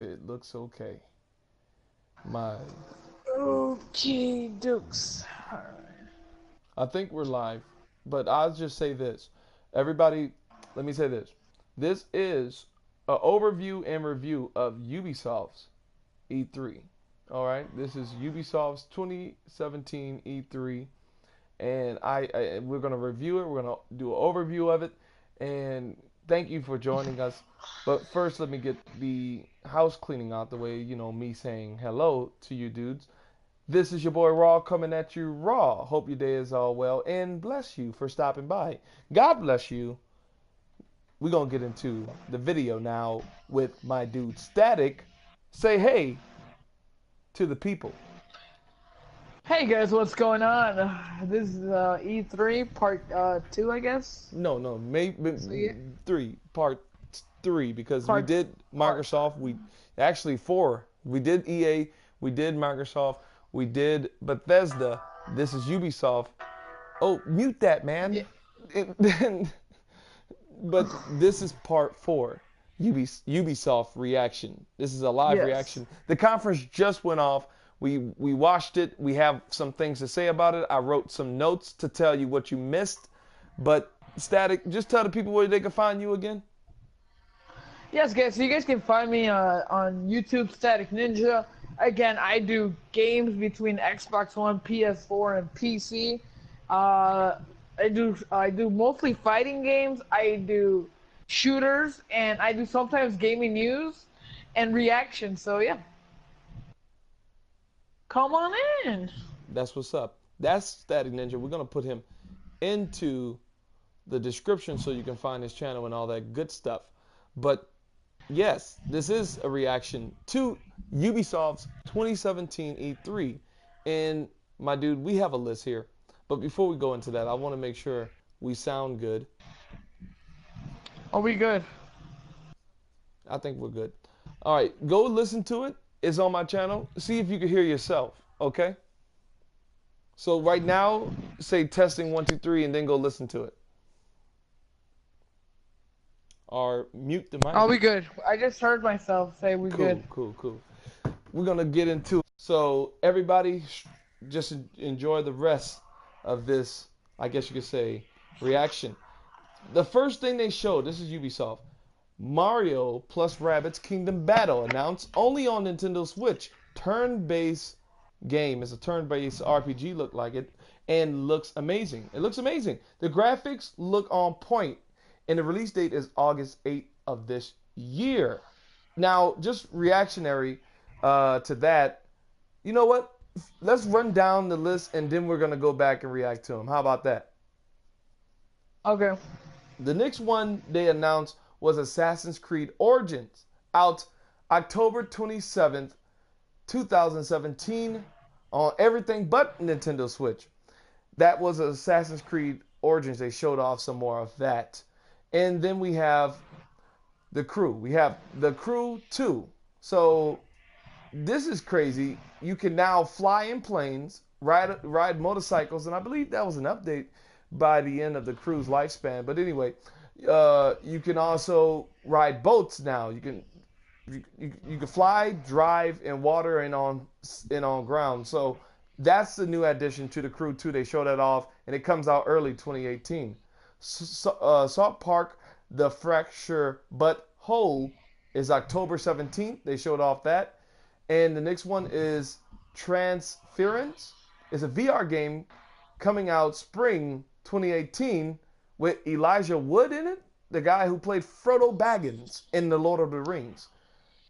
It looks okay. My, Okay, Dukes. I think we're live, but I'll just say this. Everybody, let me say this. This is an overview and review of Ubisoft's E3. All right, this is Ubisoft's 2017 E3, and we're gonna review it. We're gonna do an overview of it, and thank you for joining us. But first, let me get the house cleaning out the way. You know, me saying hello to you dudes. This is your boy Raw coming at you raw. Hope your day is all well and bless you for stopping by. God bless you. We're going to get into the video now with my dude Static. Say hey to the people. Hey guys, what's going on? This is E3 part 2, I guess. No, no, maybe So yeah, part three, because we part did part. Microsoft. We actually four. We did EA. We did Microsoft. We did Bethesda. This is Ubisoft. Oh, mute that, Yeah. man. But this is part four, Ubisoft reaction. This is a live Yes. reaction. The conference just went off. We watched it. We have some things to say about it. I wrote some notes to tell you what you missed. But Static, just tell the people where they can find you again. Yes, guys. So you guys can find me on YouTube, Static Ninja. Again, I do games between Xbox One, PS4, and PC. Uh, I do mostly fighting games. I do shooters, and I do sometimes gaming news and reaction. So yeah, come on in. That's what's up. That's Static Ninja. We're gonna put him into the description so you can find his channel and all that good stuff. But yes, this is a reaction to Ubisoft's 2017 E3. And my dude, we have a list here. But before we go into that, I want to make sure we sound good. Are we good? I think we're good. All right, go listen to it. It's on my channel. See if you can hear yourself, okay? So right now, say testing one, two, three, and then go listen to it. Or mute the mic. Are we good? I just heard myself say we good. Cool, cool, cool. We're gonna get into it. So everybody, just enjoy the rest of this. I guess you could say reaction. The first thing they showed. This is Ubisoft. Mario plus Rabbids Kingdom Battle announced only on Nintendo Switch. Turn-based game. It's a turn-based RPG. Look like it and looks amazing. It looks amazing. The graphics look on point, and the release date is August 8th of this year. Now, just reactionary to that, you know what? Let's run down the list and then we're gonna go back and react to them. How about that? Okay. The next one they announced was Assassin's Creed Origins, out October 27th, 2017, on everything but Nintendo Switch. That was Assassin's Creed Origins. They showed off some more of that. And then we have the Crew. We have the Crew 2. So this is crazy. You can now fly in planes, ride motorcycles, and I believe that was an update by the end of the Crew's lifespan. But anyway, you can also ride boats now. You can fly, drive in water and on ground. So that's the new addition to the Crew 2. They show that off, and it comes out early 2018. Salt Park, The Fracture But Whole is October 17th. They showed off that. And the next one is Transference. It's a VR game coming out spring 2018 with Elijah Wood in it, the guy who played Frodo Baggins in The Lord of the Rings.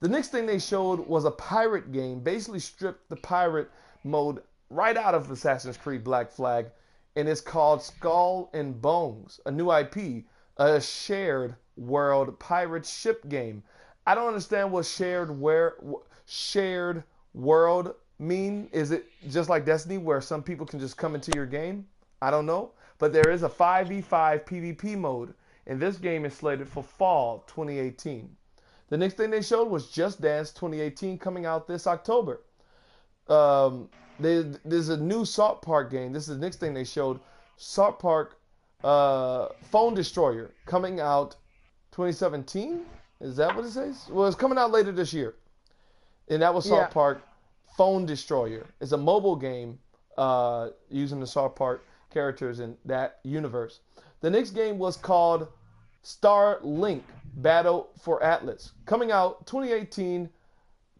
The next thing they showed was a pirate game, basically stripped the pirate mode right out of Assassin's Creed Black Flag, and it's called Skull and Bones, a new IP, a shared world pirate ship game. I don't understand what shared world mean. Is it just like Destiny where some people can just come into your game? I don't know. But there is a 5v5 PvP mode, and this game is slated for fall 2018. The next thing they showed was Just Dance 2018 coming out this October. There's a new Salt Park game. This is the next thing they showed. Salt Park Phone Destroyer coming out 2017. Is that what it says? Well, it's coming out later this year. and that was South Yeah. Park Phone Destroyer. It's a mobile game using the South Park characters in that universe. The next game was called Starlink Battle for Atlas, coming out 2018,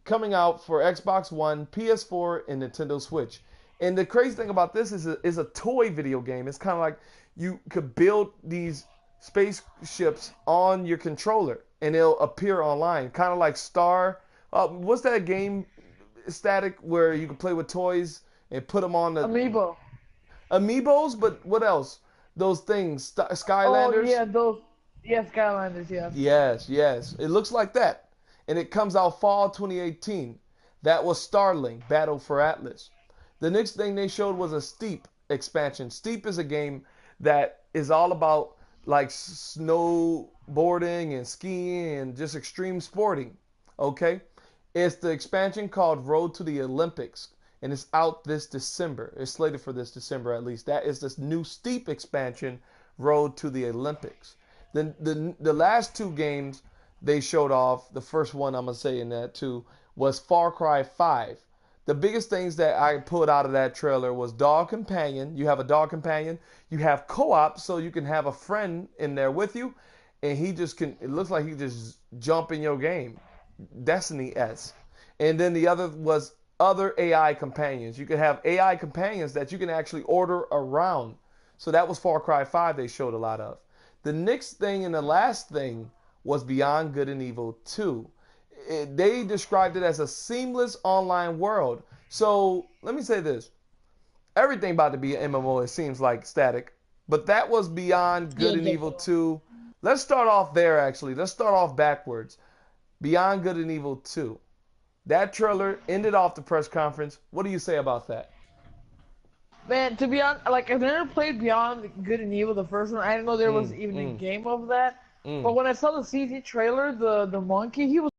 coming out for Xbox One, PS4, and Nintendo Switch. And the crazy thing about this is a toy video game. It's kind of like you could build these spaceships on your controller, and it'll appear online, kind of like Star. What's that game, Static, where you can play with toys and put them on the Amiibo. amiibos? But what else? Those things, Oh Skylanders. yeah, those. Yeah, Skylanders. Yes. Yes, yes. It looks like that. And it comes out fall 2018. That was Starlink, Battle for Atlas. The next thing they showed was a Steep expansion. Steep is a game that is all about like snowboarding and skiing and just extreme sporting. Okay? It's the expansion called Road to the Olympics, and it's out this December. It's slated for this December at least. That is this new Steep expansion, Road to the Olympics. Then the last two games they showed off, the first one I'm gonna say in that too was Far Cry 5. The biggest things that I pulled out of that trailer was dog companion. You have a dog companion. You have co-op, so you can have a friend in there with you, and he just can. It looks like he just jump in your game. Destiny S. And then the other was other AI companions. You can have AI companions that you can actually order around. So that was Far Cry 5 they showed a lot of. The next thing and the last thing was Beyond Good and Evil 2. They described it as a seamless online world. So let me say this. Everything about to be an MMO, it seems like, Static. But that was Beyond Yeah, Good and Evil definitely. 2. Let's start off there, actually. Let's start off backwards. Beyond Good and Evil 2. That trailer ended off the press conference. What do you say about that? Man, to be honest, like I've never played Beyond Good and Evil, the first one. I didn't know there was Mm, even a mm, game of that. But mm. when I saw the CG trailer, the monkey, he was,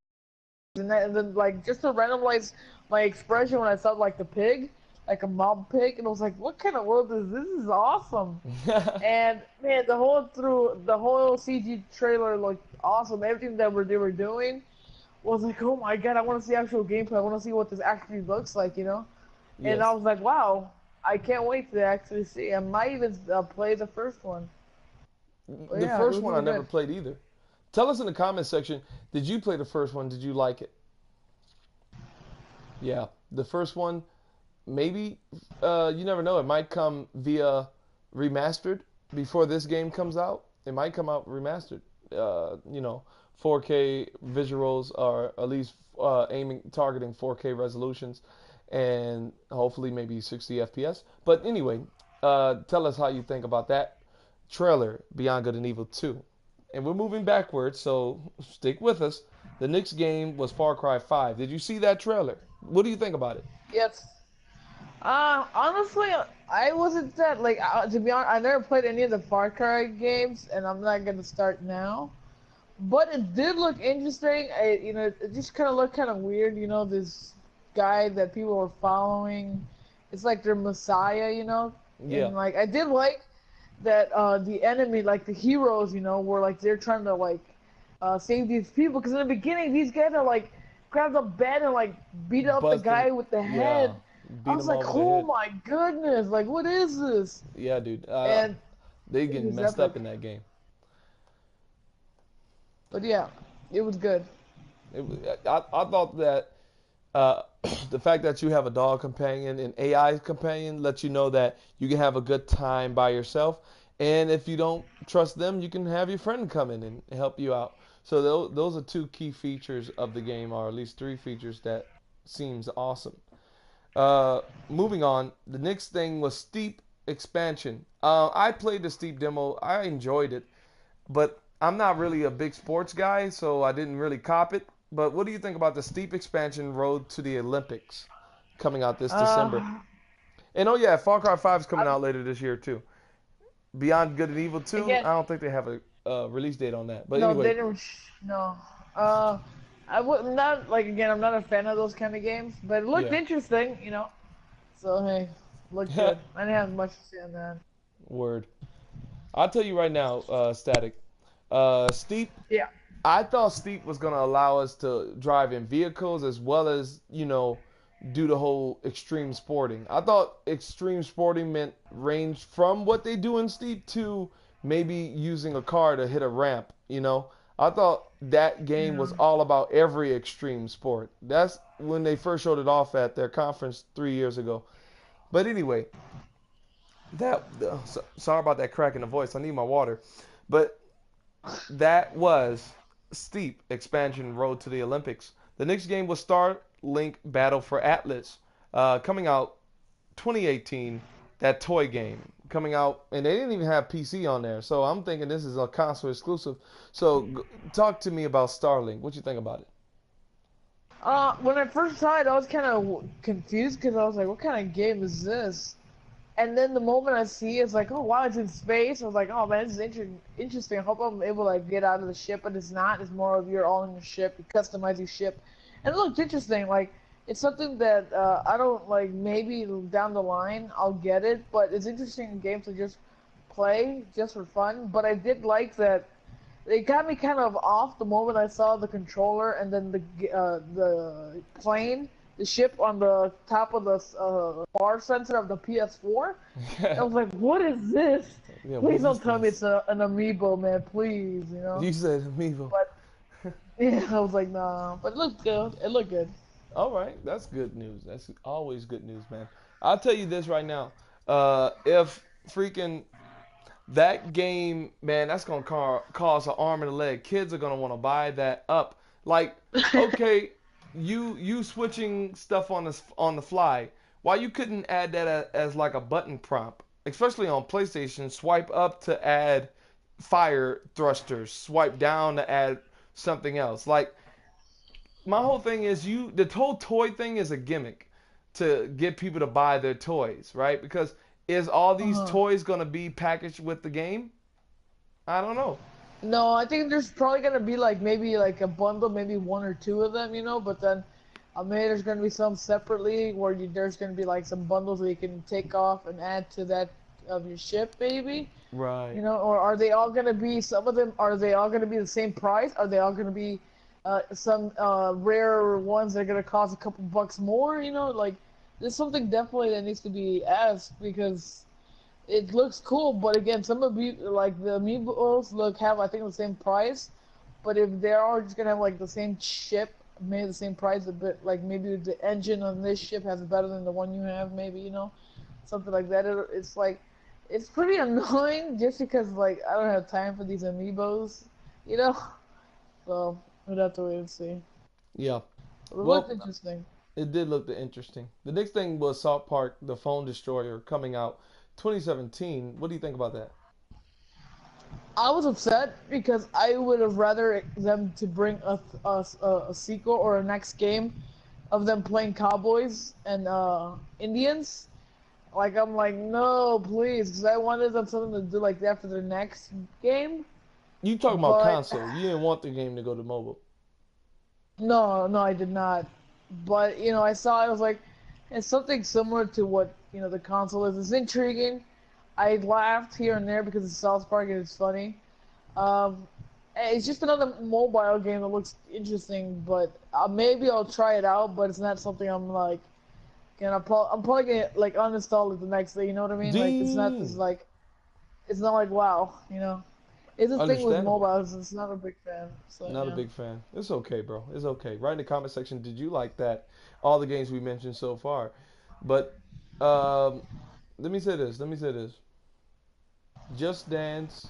and then like just to randomize my expression when I saw like the pig, like a mob pig, and I was like, what kind of world is this? This is awesome. And man, the whole CG trailer looked awesome. Everything that they were doing was like, oh my god, I want to see actual gameplay. I want to see what this actually looks like, you know. And I Yes. was like, wow, I can't wait to actually see. I might even play the first one. But The yeah, it first was one I really never good. played either. Tell us in the comment section, did you play the first one? Did you like it? Yeah. The first one, maybe, you never know. It might come via remastered before this game comes out. It might come out remastered. 4K visuals are at least targeting 4K resolutions, and hopefully maybe 60 FPS. But anyway, tell us how you think about that trailer, Beyond Good and Evil 2. And we're moving backwards, so stick with us. The next game was Far Cry 5. Did you see that trailer? What do you think about it? Yes. Honestly, I wasn't that like to be honest. I never played any of the Far Cry games, and I'm not gonna start now. But it did look interesting. It just kind of looked kind of weird. You know, this guy that people were following. It's like their messiah, you know. Yeah, And like I did like that the enemy, like the heroes, you know, were like they're trying to like save these people. Because in the beginning, these guys are like grabbed the bed and like beat up the busting. guy with the Yeah, head. I beat was him like, over the oh head. my goodness, like what is this? Yeah, dude. And They it getting was messed up epic. in that game. But yeah, it was good. I thought that uh, the fact that you have a dog companion and AI companion lets you know that you can have a good time by yourself. And if you don't trust them, you can have your friend come in and help you out. So those are two key features of the game, or at least three features that seems awesome. Moving on, the next thing was Steep expansion. I played the Steep demo. I enjoyed it, but I'm not really a big sports guy, so I didn't really cop it. But what do you think about the Steep expansion Road to the Olympics coming out this December? Uh, And oh yeah, Far Cry 5 is coming I'm, out later this year too. Beyond Good and Evil 2, again, I don't think they have a release date on that. But no, anyway, they didn't. No. Uh, I would not like again. I'm not a fan of those kind of games, but it looked yeah. interesting, you know. So hey, looked good. I didn't have much to say on that. Word. I'll tell you right now, Static. Steep Yeah. I thought Steep was gonna allow us to drive in vehicles as well as do the whole extreme sporting. I thought extreme sporting meant range from what they do in Steep to maybe using a car to hit a ramp. I thought that game was Yeah. all about every extreme sport. That's when they first showed it off at their conference 3 years ago. But anyway, sorry about that crack in the voice. I need my water. But that was Steep expansion road to the Olympics. The next game was Starlink Battle for Atlas, coming out 2018. That toy game coming out, and they didn't even have PC on there. So I'm thinking this is a console exclusive. So talk to me about Starlink. What you think about it? When I first saw it, I was kind of confused because I was like, "What kind of game is this?" And then the moment I see it, it's like, "Oh wow, it's in space." I was like, "Oh man, this is interesting. I hope I'm able to like, get out of the ship." But it's not. It's more of you're all in your ship. You customize your ship, and it looked interesting. Like it's something that I don't like. Maybe down the line I'll get it, but it's interesting game to just play just for fun. But I did like that it got me kind of off the moment I saw the controller and then the plane, the ship on the top of the bar sensor of the PS4. I was like, "What is this? Yeah, what Please is don't tell me this? it's an amiibo, man. Please, you know." You said Amiibo. But yeah, I was like, "Nah." But it looked good. It looked good. All right, that's good news. That's always good news, man. I'll tell you this right now. If freaking that game, man, that's gonna cause an arm and a leg. Kids are gonna want to buy that up. Like, okay, you switching stuff on the fly. Why you couldn't add that as like a button prompt, especially on PlayStation? Swipe up to add fire thrusters. Swipe down to add something else. Like my whole thing is the whole toy thing is a gimmick to get people to buy their toys, right? Because is all these Uh-huh. toys gonna be packaged with the game? I don't know. No, I think there's probably gonna be like maybe like a bundle, maybe one or two of them, you know. But then maybe there's gonna be some separately where there's gonna be like some bundles that you can take off and add to that of your ship, maybe. Right. You know, or are they all gonna be? Some of them are they all gonna be the same price? Are they all gonna be some rare ones that are gonna cost a couple bucks more? You know, like there's something definitely that needs to be asked because it looks cool, but again, some of you like the amiibos look have I think the same price, but if they are just gonna have like the same ship, maybe the same price, a bit like maybe the engine on this ship has better than the one you have, maybe you know, something like that. It's like it's pretty annoying just because like I don't have time for these amiibos, you know. So we'd have to wait and see. Yeah. But it looked Well, interesting. it did look interesting. The next thing was South Park: The Phone Destroyer coming out 2017. What do you think about that? I was upset because I would have rather them to bring a sequel or a next game of them playing cowboys and Indians. Like I'm like no, please, because I wanted them something to do like that for their next game. You talking about But console? You didn't want the game to go to mobile. no, no, I did not. But you know, I saw it, I was like, it's something similar to what you know the console is. It's intriguing. I laughed here and there because it's South Park and it's funny. Um, it's just another mobile game that looks interesting, but maybe I'll try it out. But it's not something I'm like, I'm probably gonna like uninstall it the next day. You know what I mean? Like it's not this Dang. like it's not like wow, you know. It's the thing with Understandable. mobiles. It's not a big fan. So Not a yeah. big fan. It's okay, bro. It's okay. Write in the comment section. Did you like that? All the games we mentioned so far. But um, let me say this. Let me say this. Just Dance.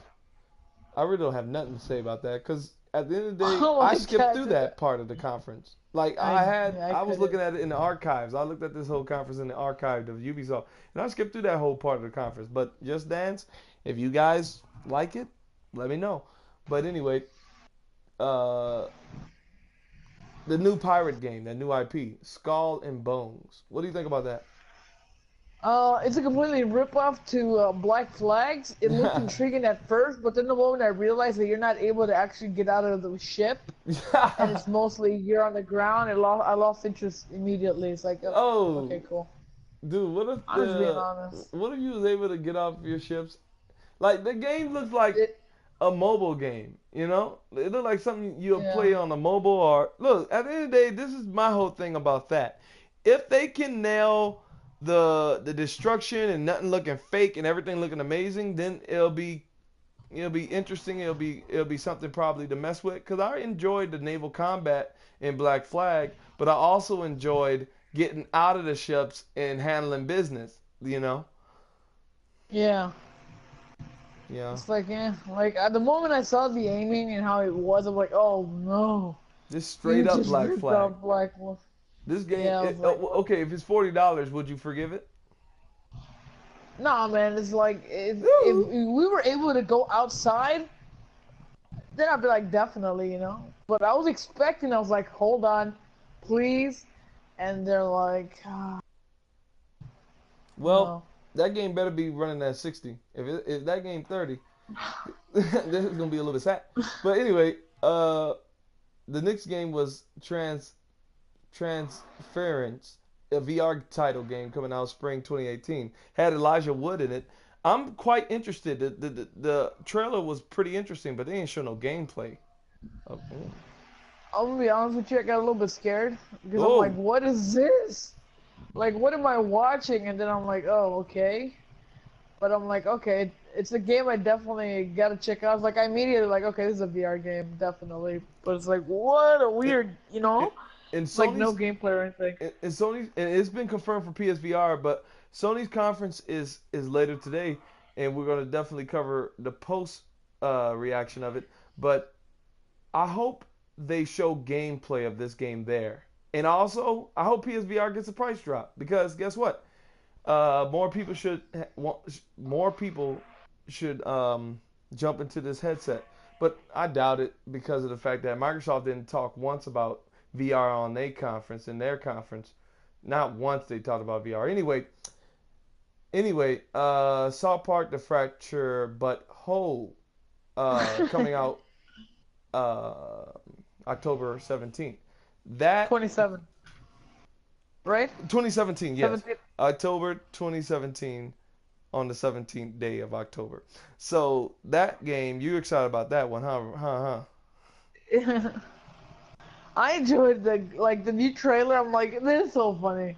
I really don't have nothing to say about that because at the end of the day, Oh I my skipped god, through dude. that part of the conference. Like I I was couldn't. looking at it in the archives. I looked at this whole conference in the archive of Ubisoft, and I skipped through that whole part of the conference. But Just Dance, if you guys like it, let me know. But anyway, uh, the new pirate game, that new IP, Skull and Bones. What do you think about It's a completely rip-off to Black Flags. It looked that? intriguing at first, but then the moment I realized that you're not able to actually get out of the ship, and it's mostly you're on the ground, I lost interest immediately. It's like, okay, Oh, cool. dude, I'm just being honest. what if you was able to get off your ships? Like the game looks like It, a mobile game. You know, it looked like something you'll Yeah. play on a mobile. Or look, at the end of the day, this is my whole thing about that. If they can nail the destruction and nothing looking fake and everything looking amazing, then it'll be interesting. It'll be something probably to mess with. Cause I enjoyed the naval combat in Black Flag, but I also enjoyed getting out of the ships and handling business. You know, Yeah. yeah. It's like, yeah, like at the moment I saw the aiming and how it was, I'm like, oh no, This straight you up just Black ripped Flag. off Black Wolf. This game, Yeah, I was like, what? okay, if it's $40, would you forgive it? Nah, man, it's like if Ooh. we were able to go outside, then I'd be like, definitely, you know. But I was expecting, I was like, hold on, please, and they're like, Well, no. that game better be running at 60. If that game 30, this is gonna be a little bit sad. But anyway, the next game was Transference, a VR title game coming out spring 2018. Had Elijah Wood in it. I'm quite interested. The trailer was pretty interesting, but they didn't show no gameplay. Oh, I'm gonna be honest with you, I got a little bit scared because I'm like, oh. what is this? Like, what am I watching? And then I'm like, oh, okay. But I'm like, okay, it's a game I definitely gotta check out. I was like, I immediately like, okay, this is a VR game, definitely. But it's like, what a And, weird, you know, and like no Sony's gameplay or anything. and Sony, and it's been confirmed for PSVR, but Sony's conference is later today, and we're gonna definitely cover the post reaction of it. But I hope they show gameplay of this game there, and also I hope PSVR gets a price drop because guess what? More people should more people should jump into this headset, but I doubt it because of the fact that Microsoft didn't talk once about VR on their conference. In their conference, not once they talked about VR. Anyway, South Park: The Fracture But Whole coming out uh, October 17th. That 27, right? 2017, yes. 17. October 2017 on the 17th day of October. So that game, you excited about that one, huh? I enjoyed the new trailer. I'm like, this is so funny.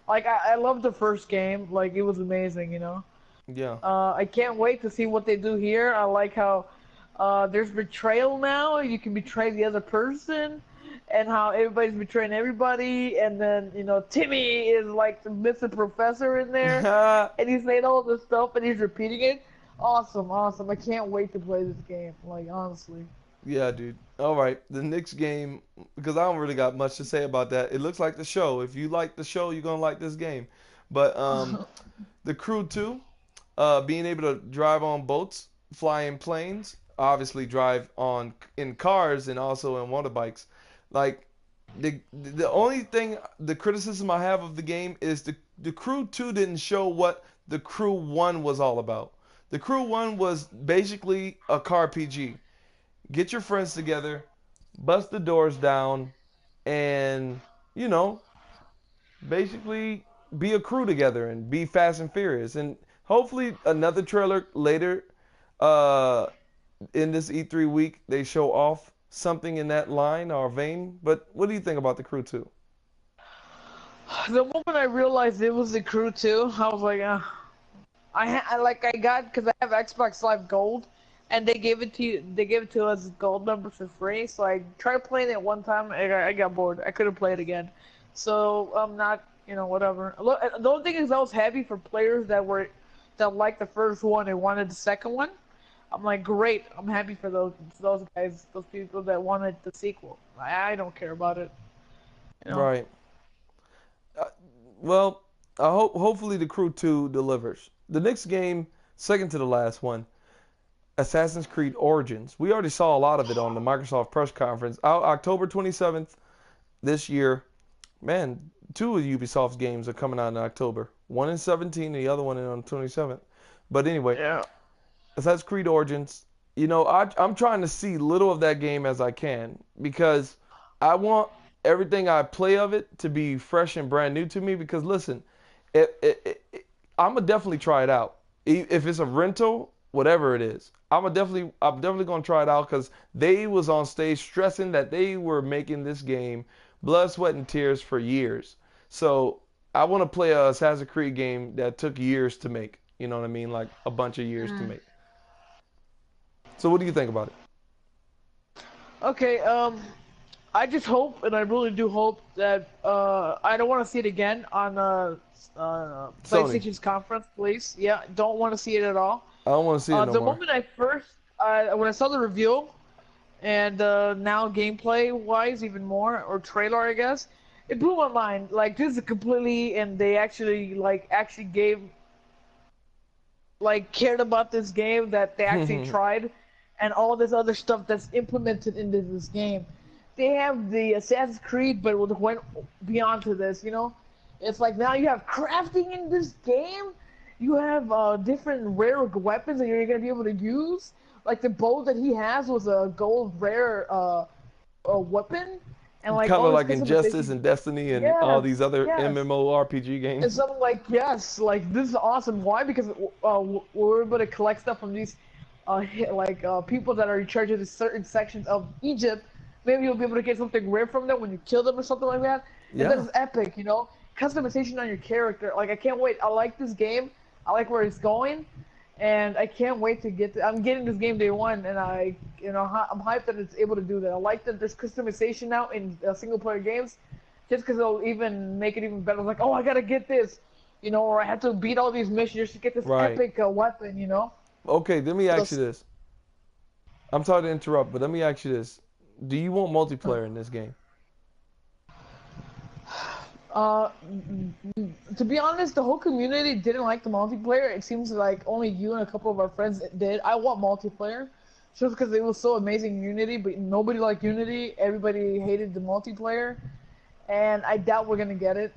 Like I love the first game. Like it was amazing, you know. Yeah. I can't wait to see what they do here. I like how there's betrayal now. You can betray the other person, and how everybody's betraying everybody. And then Timmy is like the missing professor in there, and he's saying all this stuff and he's repeating it. Awesome, awesome! I can't wait to play this game. Like honestly. Yeah, dude. All right, the next game, because I don't really got much to say about that. It looks like the show. If you like the show, you're gonna like this game. But the Crew 2, being able to drive on boats, fly in planes, obviously drive on in cars and also in motorbikes. Like the only thing, the criticism I have of the game is the Crew 2 didn't show what the Crew 1 was all about. The Crew 1 was basically a car PG. Get your friends together, bust the doors down, and you know, basically be a crew together and be fast and furious. And hopefully another trailer later uh, in this E3 week they show off something in that line or vein. But what do you think about the Crew 2? The moment I realized it was the Crew 2, I was like, I got because I have Xbox Live Gold, and they gave it to you. They gave it to us gold members for free. So I tried playing it one time. I got bored. I couldn't play it again. So I'm not, whatever. The only thing is I was happy for players that liked the first one and wanted the second one. I'm like, great. I'm happy for those guys, those people that wanted the sequel. I don't care about it. You know. Right. Uh, well, I hope hopefully the Crew 2 delivers. The next game, second to the last one, Assassin's Creed Origins. We already saw a lot of it on the Microsoft press conference. October 27th this year. Man, two of Ubisoft's games are coming out in October. One in 17 and the other one on 27th. But anyway, Yeah. Assassin's Creed Origins. I'm trying to see little of that game as I can because I want everything I play of it to be fresh and brand new to me. Because listen, I'm gonna definitely try it out. If it's a rental, whatever it is. I'm definitely gonna try it out because they was on stage stressing that they were making this game blood, sweat, and tears for years. So I want to play a Assassin's Creed game that took years to make. You know what I mean? Like a bunch of years to make. So what do you think about it? Okay, I just hope, and I really do hope that I don't want to see it again on Sony, PlayStation's conference, please. Yeah, don't want to see it at all. I don't want to see it no The more. moment I first, when I saw the reveal, and now gameplay wise, even more, or trailer, I guess, it blew my mind. Like this is completely, and they actually actually gave cared about this game, that they actually tried, and all this other stuff that's implemented into this game. They have the Assassin's Creed, but it went beyond to this. You know, it's like now you have crafting in this game. You have different rare weapons that you're gonna be able to use. Like the bow that he has was a gold rare weapon, and like Kind all of this like Injustice customization. and Destiny and all these Yes, other yes. MMORPG And games. so I'm like, yes, like this is awesome. Why? Because we're able to collect stuff from these, people that are in charge of the certain sections of Egypt. Maybe you'll be able to get something rare from them when you kill them or something like that. And that Yeah. is epic, you know. Customization on your character. Like I can't wait. I like this game. I like where it's going, and I can't wait to get. I'm getting this game day one, and I'm hyped that it's able to do that. I like that there's customization now in single player games just because it'll even make it even better. I was like, oh, I gotta get this, or I have to beat all these missions just to get this Right. epic weapon. Okay, let me So, ask you this. I'm sorry to interrupt, but let me ask you this. Do you want multiplayer in this game? uh, to be honest, the whole community didn't like the multiplayer. It seems like only you and a couple of our friends did. I want multiplayer, just because it was so amazing in Unity, but nobody liked Unity. Everybody hated the multiplayer, and I doubt we're gonna get it.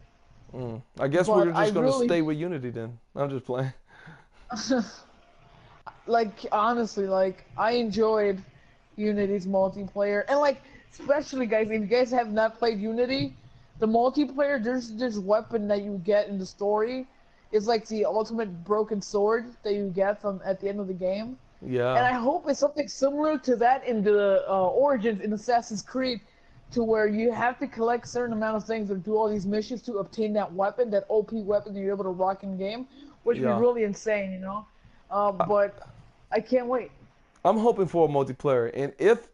I guess But we're I just gonna really stay with Unity then. I'm just playing. like honestly, like I enjoyed Unity's multiplayer, and like especially guys, if you guys have not played Unity, the multiplayer, there's this weapon that you get in the story is like the ultimate broken sword that you get from at the end of the game, and Yeah. I hope it's something similar to that in the Origins in Assassin's Creed, to where you have to collect certain amount of things or do all these missions to obtain that weapon, that OP weapon that you're able to rock in game, which would be Yeah. really insane. But I can't wait. I'm hoping for a multiplayer, and if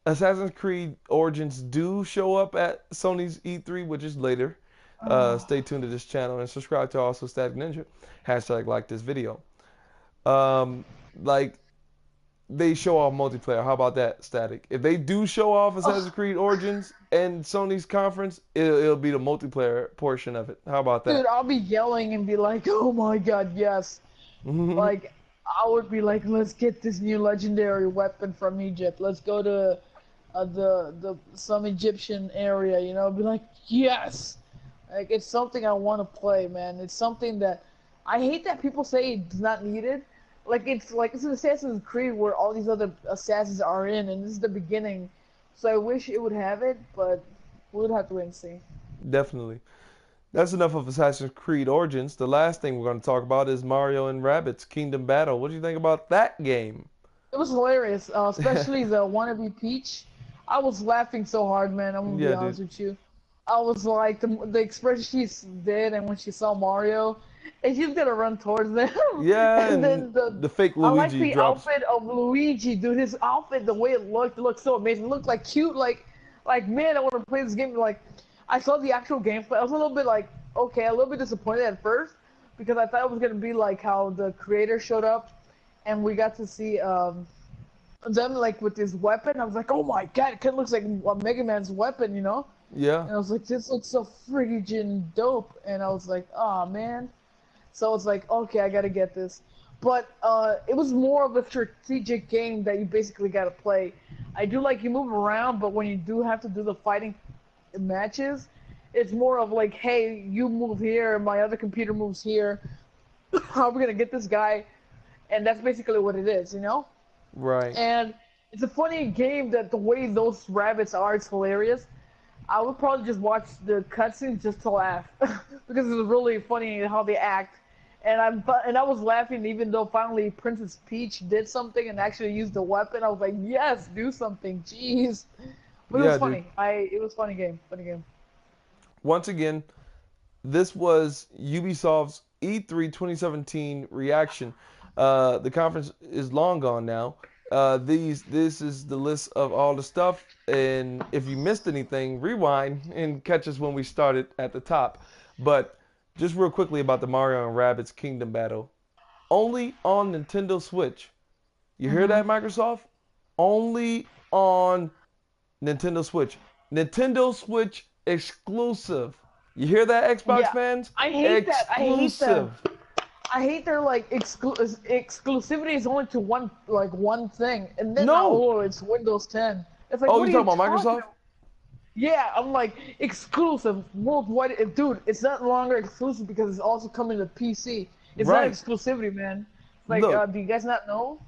Assassin's Creed Origins do show up at Sony's E3, which is later, stay tuned to this channel and subscribe to also Static Ninja. Hashtag like this video. Um, like they show off multiplayer. How about that, Static? If they do show off Assassin's Oh, Creed Origins and Sony's conference, it'll be the multiplayer portion of it. How about dude, that? I'll be yelling and be like, "Oh my god, yes!" Like I would be like, "Let's get this new legendary weapon from Egypt. Let's go to the some Egyptian area." Be like, "Yes!" Like it's something I want to play, man. It's something that I hate that people say it's not needed. Like it's an Assassin's Creed where all these other assassins are in, and this is the beginning. So I wish it would have it, but we'll have to wait and see. Definitely. That's enough of Assassin's Creed Origins. The last thing we're going to talk about is Mario and Rabbids Kingdom Battle. What do you think about that game? It was hilarious, especially the wannabe Peach. I was laughing so hard, man. I'm gonna be Yeah, dude. honest with you. I was like the expression she did, and when she saw Mario, and she's gonna run towards them, Yeah, and and then the the fake I like Luigi the drops. outfit of Luigi, dude. His outfit, the way it looked so amazing. It looked like cute, like man, I want to play this game. Like I saw the actual gameplay. I was a little bit like okay, a little bit disappointed at first because I thought it was gonna be like how the creator showed up, and we got to see them like with this weapon. I was like, oh my god, it kind of looks like Mega Man's weapon. Yeah, And I was like, this looks so freaking dope. And I was like, oh man. So it's like, okay, I gotta get this. But it was more of a strategic game that you basically gotta play. I do like you move around, but when you do have to do the fighting matches, it's more of like, hey, you move here, my other computer moves here. How are we gonna get this guy? And that's basically what it is. right. And it's a funny game that the way those rabbits are, it's hilarious. I would probably just watch the cutscenes just to laugh because it's really funny how they act. And I was laughing even though finally Princess Peach did something and actually used the weapon. I was like, yes, do something, jeez. But it was Yeah, dude. funny. It was funny game, funny game. Once again, this was Ubisoft's E3 2017 reaction. The conference is long gone now. This is the list of all the stuff, and if you missed anything, rewind and catch us when we started at the top. But just real quickly about the Mario and Rabbids Kingdom Battle, only on Nintendo Switch. You hear Hmm. that, Microsoft? Only on Nintendo Switch. Nintendo Switch exclusive. You hear that, Xbox Yeah, fans? I hate that. I hate them. Exclusive. I hate their like exclusivity is only to one thing, and then now No. it's Windows 10. It's like, Oh, what you are you talking about talking Microsoft? about? Yeah, I'm like exclusive worldwide, dude. It's not longer exclusive because it's also coming to PC. It's not Right. exclusivity, man. Like, Look, do you guys not know?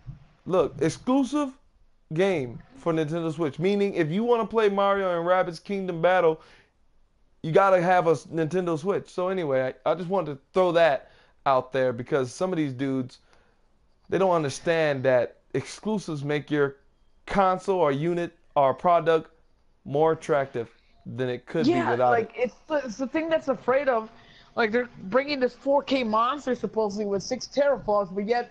look, exclusive game for Nintendo Switch. Meaning, if you want to play Mario and Rabbids Kingdom Battle, you gotta have a Nintendo Switch. So anyway, I just wanted to throw that out there because some of these dudes they don't understand that exclusives make your console or unit or product more attractive than it could be Yeah, without it. like it's the thing that's afraid of. Like they're bringing this 4K monster supposedly with 6 teraflops, but yet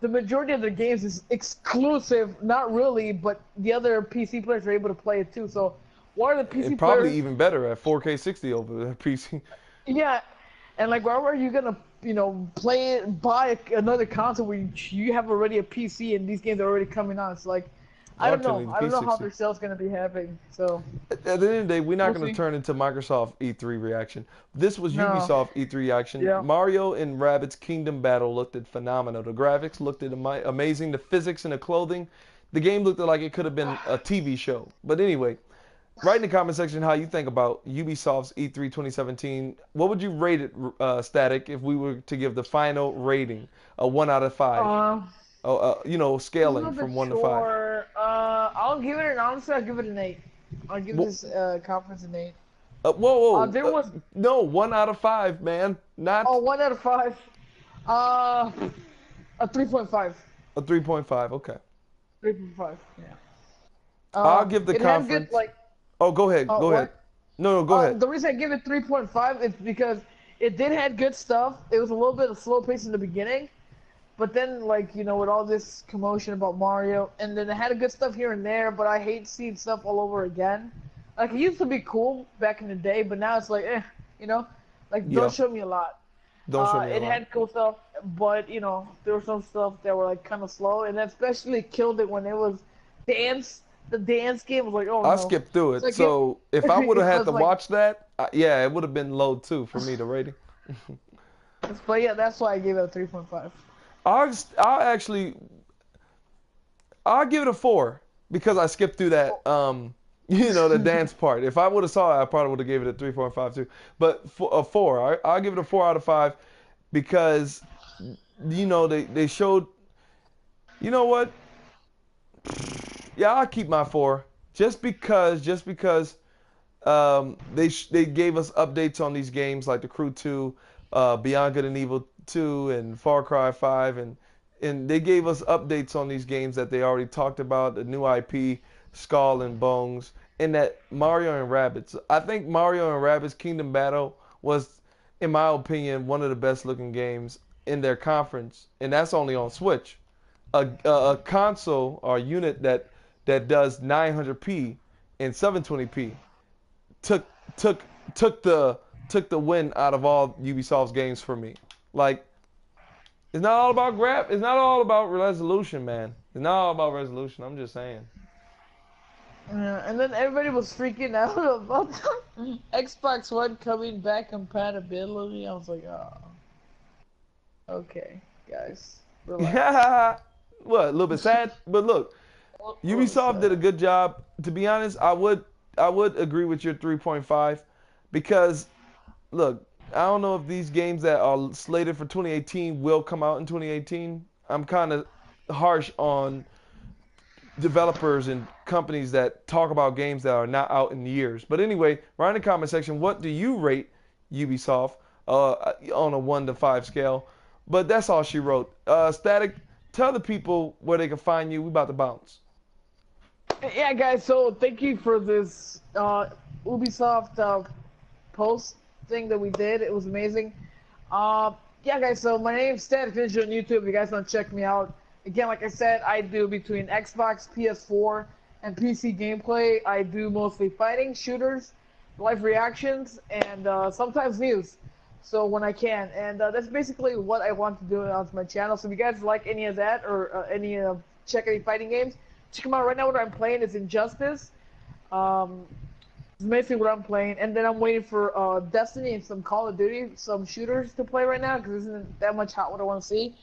the majority of the games is exclusive. Not really, but the other PC players are able to play it too. So why are the And PC probably players? even better at 4K 60 over the PC. Yeah, and like why are you gonna play it, buy another console where you have already a PC and these games are already coming out? It's like I Or don't turning know. to I don't know how P60. their sales gonna be happening. So At the end of the day, we're not we'll going to see. turn into Microsoft E3 reaction. This was No. Ubisoft E3 reaction. Yeah. Mario and Rabbids Kingdom Battle looked at phenomenal. The graphics looked at amazing. The physics and the clothing. The game looked like it could have been a TV show. But anyway, write in the comment section how you think about Ubisoft's E3 2017. What would you rate it, Static, if we were to give the final rating, a 1 out of 5? Uh, I'm Scaling not from bit 1 to 5. sure. I'll give it an honestly. I'll give it an 8. I'll give Whoa, this conference an 8. whoa. There was No, 1 out of 5, man. Not 1 out of 5. Uh, a 3.5. a 3.5. Okay. 3.5. Yeah. I'll give the It had good conference. like. Oh, go ahead. Go ahead. What? No, go ahead. The reason I give it 3.5 is because it did had good stuff. It was a little bit of slow pace in the beginning, but then like with all this commotion about Mario, and then it had a good stuff here and there. But I hate seeing stuff all over again. Like it used to be cool back in the day, but now it's like, you know, like Yeah. don't show me a lot. Don't show me a It lot. had cool stuff, but there was some stuff that were like kind of slow, and especially killed it when it was dance. The dance game was like, oh I no. skipped through It's it. like it, So if I would have it had was to like, watch that, yeah, it would have been low too for me, the rating. but yeah, that's why I gave it a 3.5. I'll actually, I'll give it a 4 because I skipped through that, the dance part. If I would have saw it, I probably would have gave it a 3.5 too. But a 4, I'll give it a 4 out of 5 because, they showed, you know what? Yeah, I'll keep my 4 just because they gave us updates on these games like the Crew 2, Beyond Good and Evil 2, and Far Cry 5, and they gave us updates on these games that they already talked about, the new IP, Skull and Bones, and that Mario and Rabbids. I think Mario and Rabbids Kingdom Battle was, in my opinion, one of the best looking games in their conference, and that's only on Switch. A console or unit that does 900p and 720p took took took the win out of all Ubisoft's games for me. Like it's not all about it's not all about resolution, man. It's not all about resolution. I'm just saying. Yeah, and then everybody was freaking out about the Xbox One coming back compatibility. I was like, oh, okay, guys, relax. Yeah. What? A little bit sad, but look, What was Ubisoft did a good job. To be honest, I would agree with your 3.5 because look, I don't know if these games that are slated for 2018 will come out in 2018. I'm kind of harsh on developers and companies that talk about games that are not out in years. But anyway, write in the comment section, what do you rate Ubisoft on a 1 to 5 scale? But that's all she wrote. Static, tell the people where they can find you. We about to bounce. Yeah, guys. So thank you for this Ubisoft post thing that we did. It was amazing. Uh, yeah, guys. So my name's Static Ninja on YouTube. If you guys want to check me out, again, like I said, I do between Xbox, PS4, and PC gameplay. I do mostly fighting, shooters, live reactions, and sometimes news. So when I can, and that's basically what I want to do on my channel. So if you guys like any of that or check any fighting games, check them out. Right now, what I'm playing is Injustice. Um, it's basically what I'm playing, and then I'm waiting for Destiny and some Call of Duty, some shooters to play right now because there isn't that much hot what I want to see.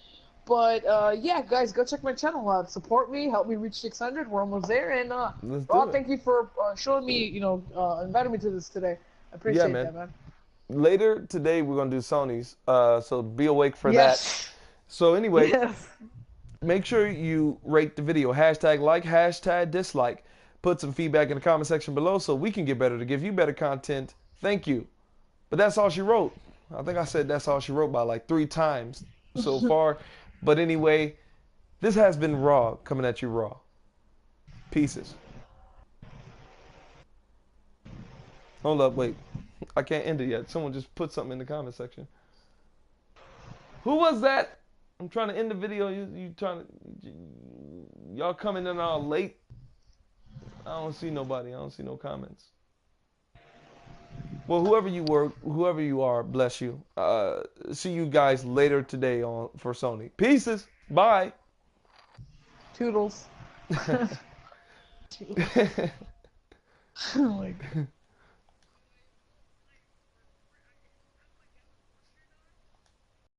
But yeah, guys, go check my channel out. Support me, help me reach 600. We're almost there, and Let's do Rob, it. thank you for showing me, inviting me to this today. I Yeah, appreciate man. that, man. Later today we're gonna do Sony's. So be awake for that. Yes, So anyway, yes. make sure you rate the video. Hashtag like, hashtag dislike. Put some feedback in the comment section below so we can get better to give you better content. Thank you. But that's all she wrote. I think I said that's all she wrote by like 3 times so far. But anyway, this has been Raw coming at you raw. Pieces. Hold up, wait. I can't end it yet. Someone just put something in the comment section. Who was that? I'm trying to end the video. You trying to? Y'all coming in all late? I don't see nobody. I don't see no comments. Well, whoever you are, bless you. See you guys later today on for Sony. Pieces. Bye. Toodles. Toodles. Oh my God.